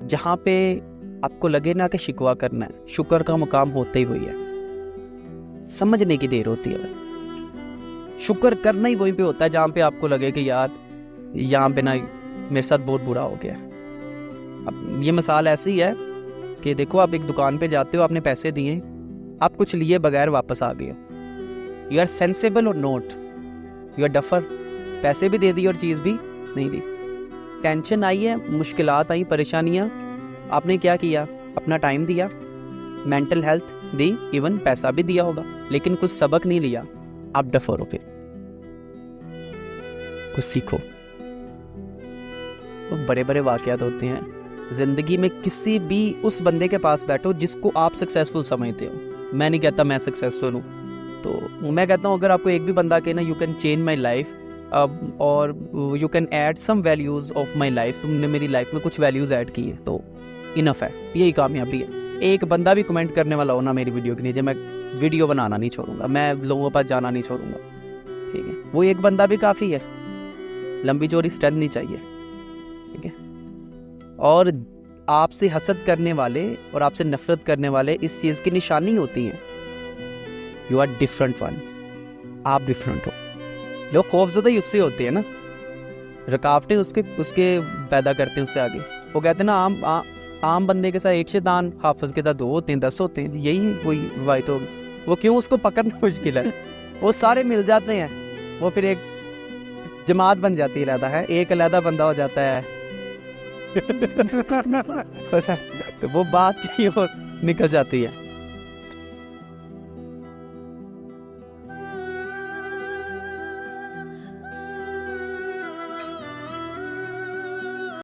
जहाँ पे आपको लगे ना कि शिकवा करना है, शुक्र का मुकाम होते ही हुई है, समझने की देर होती है। बस शुक्र करना ही वहीं पे होता है जहाँ पे आपको लगे कि यार यहाँ पे ना मेरे साथ बहुत बुरा हो गया। अब ये मिसाल ऐसी है कि देखो, आप एक दुकान पे जाते हो, आपने पैसे दिए, आप कुछ लिए बगैर वापस आ गए, यू आर सेंसेबल और नोट, यू आर डफर। पैसे भी दे दिए और चीज़ भी नहीं दी। टेंशन आई है, मुश्किलात आई, परेशानियाँ, आपने क्या किया? अपना टाइम दिया, मेंटल हेल्थ दी, इवन पैसा भी दिया होगा, लेकिन कुछ सबक नहीं लिया, आप डफर हो। फिर कुछ सीखो। तो बड़े बड़े वाकयात होते हैं ज़िंदगी में। किसी भी उस बंदे के पास बैठो जिसको आप सक्सेसफुल समझते हो। मैं नहीं कहता मैं सक्सेसफुल हूँ, तो मैं कहता हूँ अगर आपको एक भी बंदा कहे ना you can change my life और you can add some values of my life, तुमने मेरी लाइफ में कुछ वैल्यूज़ ऐड की है, तो इनफ है, यही कामयाबी है। एक बंदा भी कमेंट करने वाला हो ना मेरी वीडियो के नीचे, मैं वीडियो बनाना नहीं छोड़ूंगा, मैं लोगों के पास जाना नहीं छोड़ूंगा, ठीक है? वो एक बंदा भी काफ़ी है, लंबी चौड़ी स्ट्रेंथ नहीं चाहिए, ठीक है? और आपसे हसद करने वाले और आपसे नफरत करने वाले इस चीज़ की निशानी होती है, यू आर डिफरेंट वन, आप डिफरेंट हो। लोग खौफज़दा ही उससे होते हैं ना, रुकावटें उसके पैदा करते हैं उससे आगे। वो कहते हैं ना आम बंदे के साथ एक शैतान, हाफिज के साथ 2 होते हैं, 10 होते हैं, यही कोई रवायत होगी। वो क्यों? उसको पकड़ना मुश्किल है, वो सारे मिल जाते हैं, वो फिर एक जमात बन जाती रहता है, एक अलहदा बंदा हो जाता है तो वो बात कहीं और निकल जाती है।